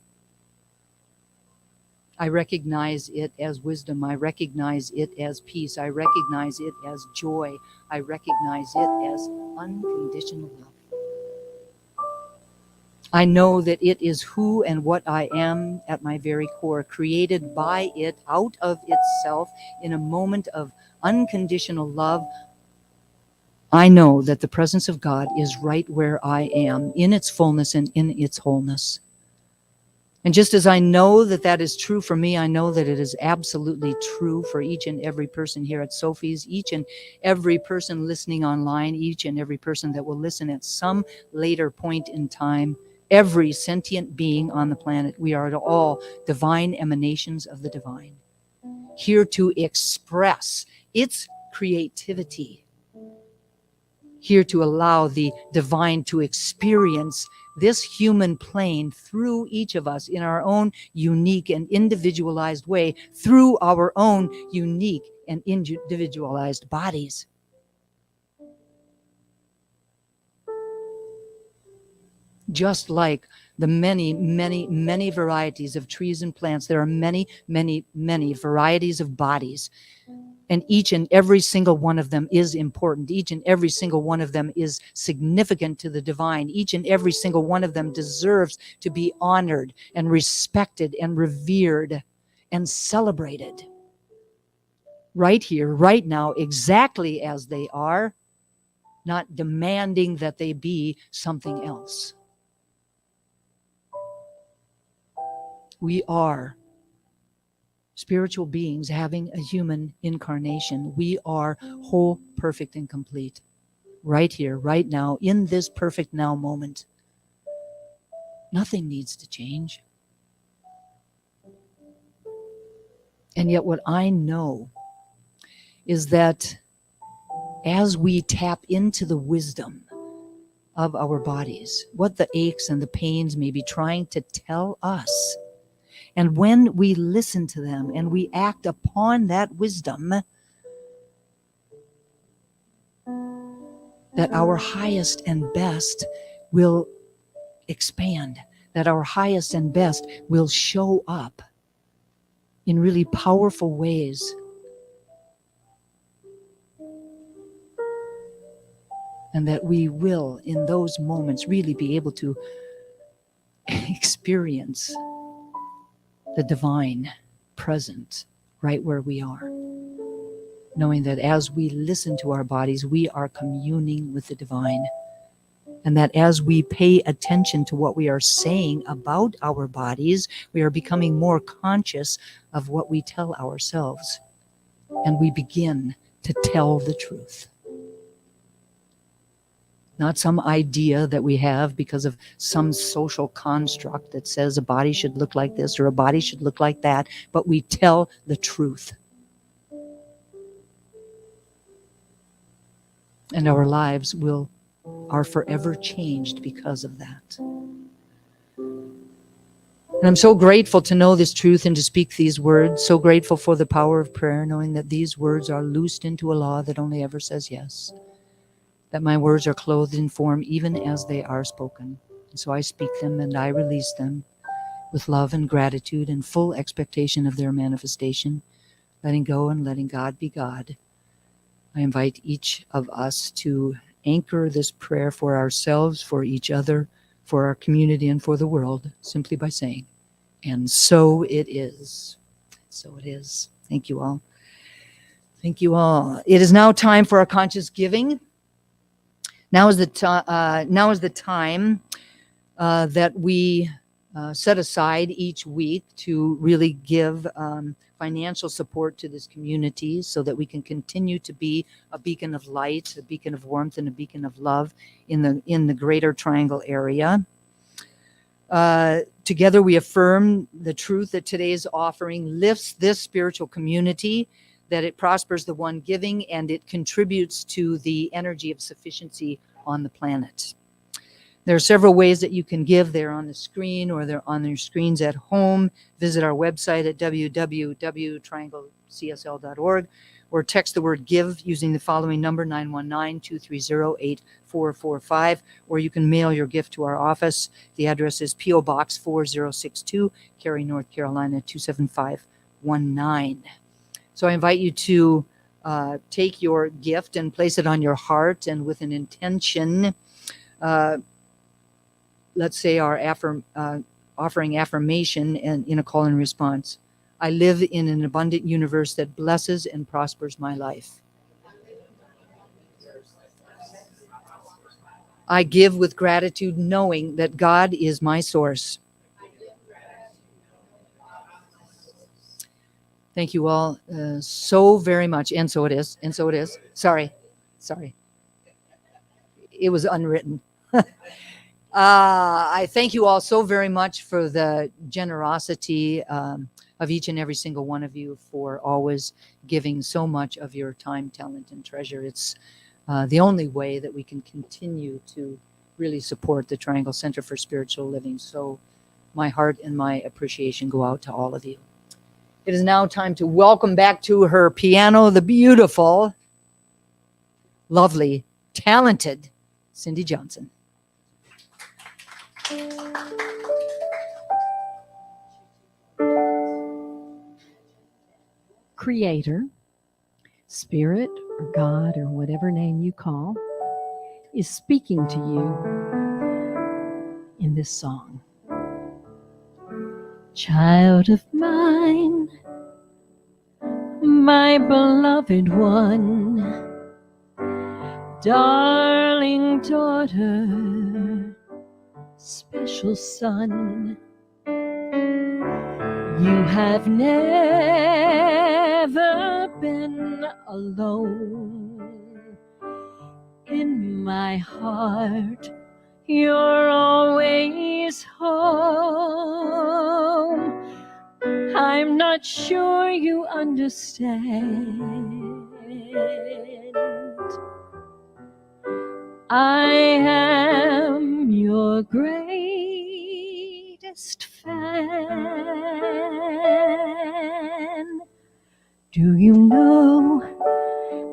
I recognize it as wisdom. I recognize it as peace. I recognize it as joy. I recognize it as unconditional love. I know that it is who and what I am at my very core, created by it out of itself in a moment of unconditional love. I know that the presence of God is right where I am, in its fullness and in its wholeness. And just as I know that that is true for me, I know that it is absolutely true for each and every person here at Sophie's, each and every person listening online, each and every person that will listen at some later point in time, every sentient being on the planet. We are all divine emanations of the divine, here to express its creativity, here to allow the divine to experience this human plane through each of us in our own unique and individualized way, through our own unique and individualized bodies. Just like the many, many, many varieties of trees and plants, there are many, many, many varieties of bodies. And each and every single one of them is important. Each and every single one of them is significant to the divine. Each and every single one of them deserves to be honored and respected and revered and celebrated. Right here, right now, exactly as they are, not demanding that they be something else. We are spiritual beings having a human incarnation. We are whole, perfect, and complete. Right here, right now, in this perfect now moment. Nothing needs to change. And yet what I know is that as we tap into the wisdom of our bodies, what the aches and the pains may be trying to tell us, and when we listen to them and we act upon that wisdom, that our highest and best will expand, that our highest and best will show up in really powerful ways. And that we will, in those moments, really be able to experience the divine present right where we are. Knowing that as we listen to our bodies, we are communing with the divine. And that as we pay attention to what we are saying about our bodies, we are becoming more conscious of what we tell ourselves. And we begin to tell the truth. Not some idea that we have because of some social construct that says a body should look like this or a body should look like that, but we tell the truth. And our lives are forever changed because of that. And I'm so grateful to know this truth and to speak these words, so grateful for the power of prayer, knowing that these words are loosed into a law that only ever says yes. That my words are clothed in form even as they are spoken. And so I speak them and I release them with love and gratitude and full expectation of their manifestation, letting go and letting God be God. I invite each of us to anchor this prayer for ourselves, for each other, for our community, and for the world, simply by saying, and so it is. So it is. Thank you all. Thank you all. It is now time for our conscious giving. Now is the time that we set aside each week to really give financial support to this community so that we can continue to be a beacon of light, a beacon of warmth, and a beacon of love in the Greater Triangle area. Together we affirm the truth that today's offering lifts this spiritual community, that it prospers the one giving, and it contributes to the energy of sufficiency on the planet. There are several ways that you can give. They're on the screen or they're on your screens at home. Visit our website at www.trianglecsl.org or text the word give using the following number, 919-230-8445, or you can mail your gift to our office. The address is PO Box 4062, Cary, North Carolina 27519. So I invite you to take your gift and place it on your heart, and with an intention, let's say our offering affirmation and in a call and response. I live in an abundant universe that blesses and prospers my life. I give with gratitude, knowing that God is my source. Thank you all so very much. And so it is. And so it is. Sorry. It was unwritten. I thank you all so very much for the generosity of each and every single one of you, for always giving so much of your time, talent, and treasure. It's the only way that we can continue to really support the Triangle Center for Spiritual Living. So my heart and my appreciation go out to all of you. It is now time to welcome back to her piano the beautiful, lovely, talented Cindy Johnson. Creator, Spirit, or God, or whatever name you call, is speaking to you in this song. Child of mine, my beloved one, darling daughter, special son, you have never been alone. In my heart, you're always home. I'm not sure you understand. I am your greatest fan. Do you know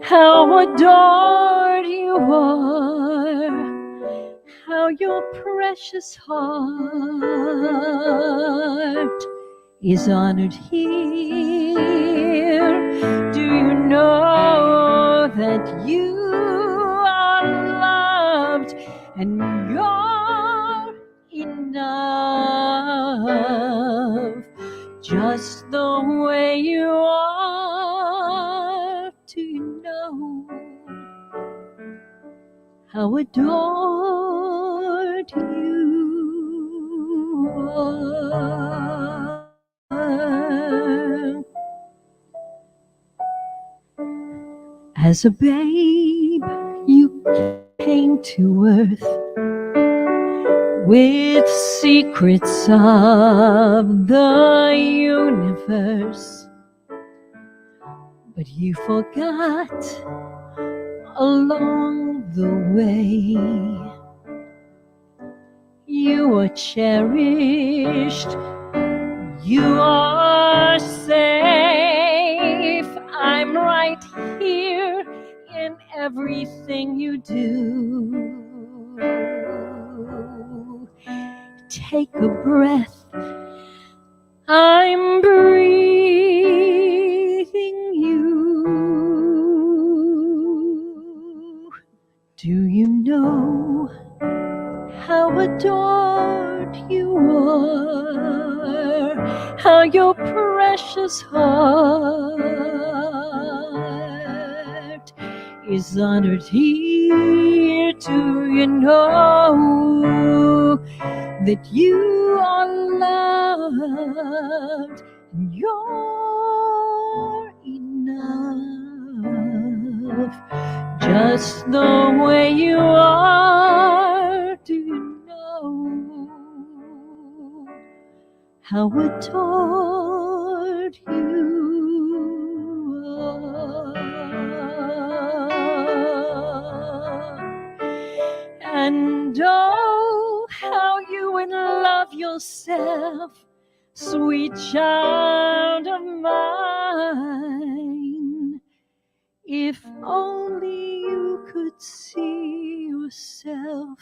how adored you are? How your precious heart is honored here. Do you know that you are loved and you're enough just the way you are? Do you know how adored you are? As a babe, you came to earth with secrets of the universe, but you forgot along the way. You are cherished, you are safe. I'm right here in everything you do. Take a breath, I'm breathing you. Do you know how adored you are? How your precious heart is honored here. Do you know that you are loved and you're enough just the way you are? Do you know how adored you are? And oh, how you would love yourself, sweet child of mine, if only you could see yourself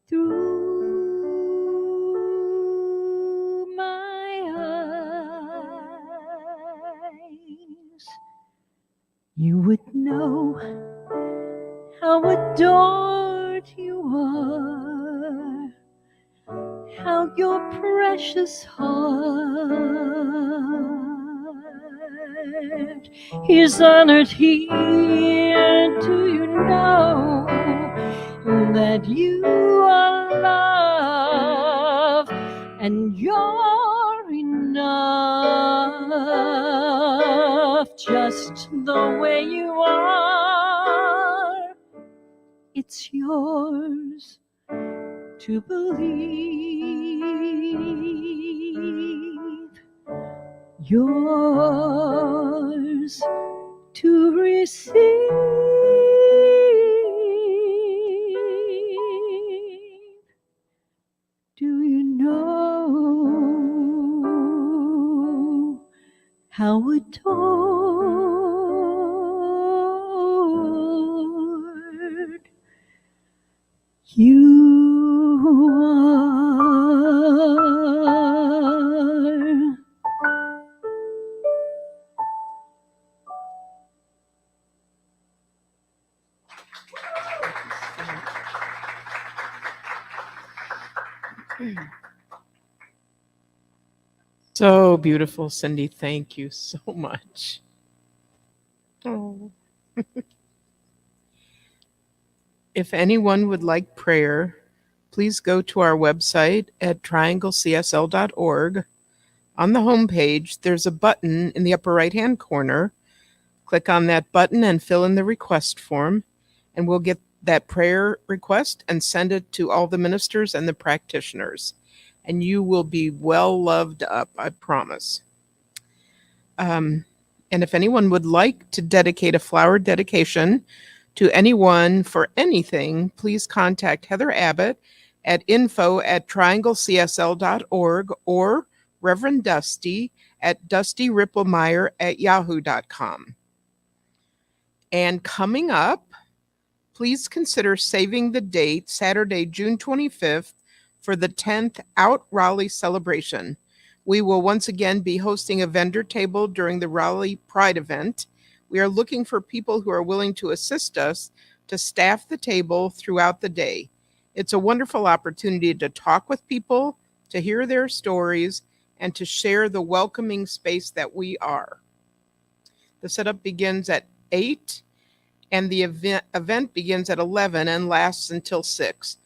through my eyes. You would know how adored you are, how your precious heart is honored here. Do you know that you are loved and you're enough just the way you are? It's yours to believe, yours to receive. Do you know how adored you are? So beautiful, Cindy. Thank you so much. Oh. If anyone would like prayer, please go to our website at trianglecsl.org. On the homepage, there's a button in the upper right-hand corner. Click on that button and fill in the request form, and we'll get that prayer request and send it to all the ministers and the practitioners. And you will be well loved up, I promise. And if anyone would like to dedicate a flower dedication to anyone for anything, please contact Heather Abbott at info@trianglecsl.org or Reverend Dusty at dustyrippelmeyer@yahoo.com. And coming up, please consider saving the date, Saturday, June 25th, for the 10th Out Raleigh celebration. We will once again be hosting a vendor table during the Raleigh Pride event. We are looking for people who are willing to assist us to staff the table throughout the day. It's a wonderful opportunity to talk with people, to hear their stories, and to share the welcoming space that we are. The setup begins at 8 and the event begins at 11 and lasts until 6.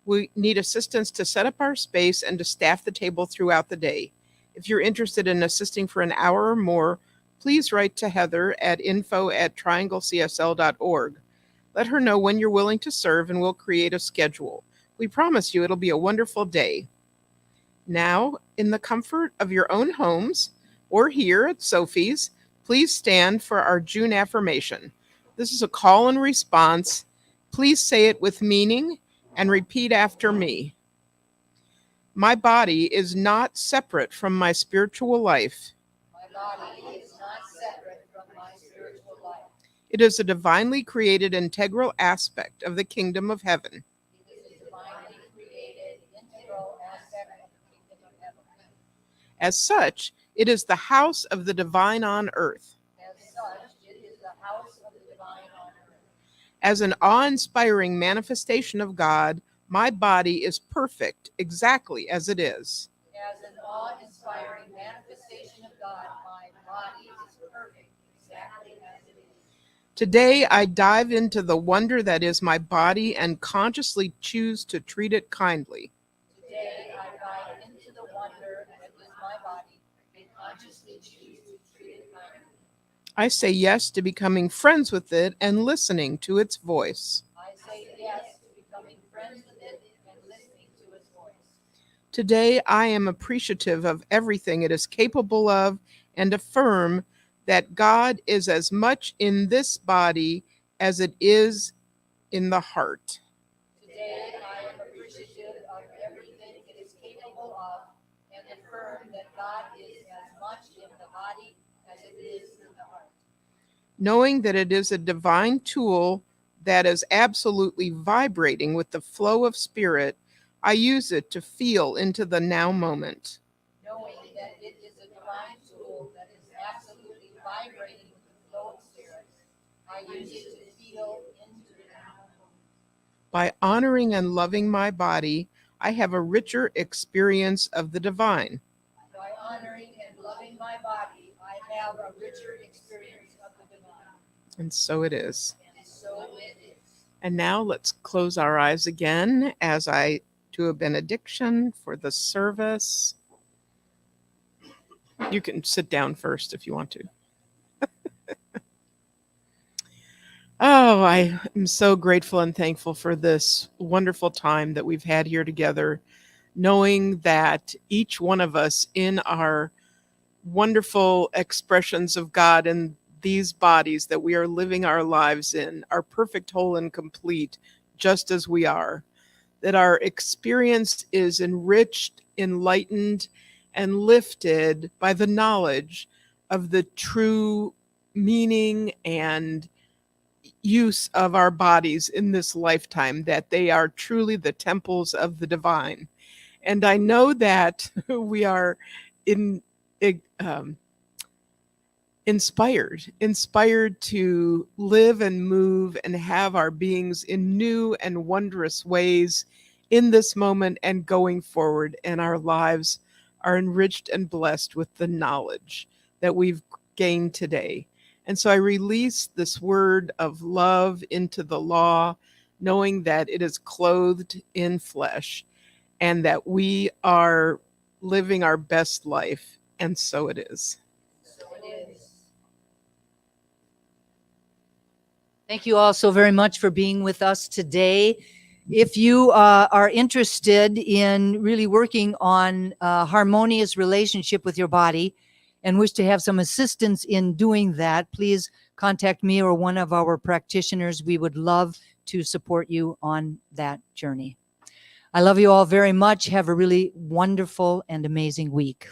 We need assistance to set up our space and to staff the table throughout the day. If you're interested in assisting for an hour or more, please write to Heather at info@trianglecsl.org. Let her know when you're willing to serve and we'll create a schedule. We promise you it'll be a wonderful day. Now, in the comfort of your own homes or here at Sophie's, please stand for our June affirmation. This is a call and response. Please say it with meaning and repeat after me. My body is not separate from my spiritual life. My body is not separate from my spiritual life. It is a divinely created integral aspect of the kingdom of heaven. It is a divinely created integral aspect of the kingdom of heaven. As such, it is the house of the divine on earth. As such, it is the house of the divine on earth. As an awe-inspiring manifestation of God, my body is perfect exactly as it is. As an awe-inspiring manifestation of God, my body is perfect exactly as it is. Today, I dive into the wonder that is my body and consciously choose to treat it kindly. Today, I dive into the wonder that is my body and consciously choose to treat it kindly. I say yes to becoming friends with it and listening to its voice. I say yes to becoming friends with it and listening to its voice. Today, I am appreciative of everything it is capable of and affirm that God is as much in this body as it is in the heart. Today, I am appreciative of everything it is capable of and affirm that God is as much in the body as it is in the heart. Knowing that it is a divine tool that is absolutely vibrating with the flow of spirit, I use it to feel into the now moment. Knowing that it is a divine tool that is absolutely vibrating with the flow of spirit, I use it to feel into the now moment. By honoring and loving my body, I have a richer experience of the divine. By honoring and loving my body, I have a richer experience of the divine. And so it is. And so it is. And now let's close our eyes again as I do a benediction for the service. You can sit down first if you want to. Oh, I am so grateful and thankful for this wonderful time that we've had here together, knowing that each one of us in our wonderful expressions of God in these bodies that we are living our lives in are perfect, whole, and complete, just as we are. That our experience is enriched, enlightened, and lifted by the knowledge of the true meaning and use of our bodies in this lifetime, that they are truly the temples of the divine. And I know that we are inspired to live and move and have our beings in new and wondrous ways in this moment and going forward, and our lives are enriched and blessed with the knowledge that we've gained today. And so I release this word of love into the law, knowing that it is clothed in flesh and that we are living our best life. And so it is. Thank you all so very much for being with us today. If you are interested in really working on a harmonious relationship with your body and wish to have some assistance in doing that, please contact me or one of our practitioners. We would love to support you on that journey. I love you all very much. Have a really wonderful and amazing week.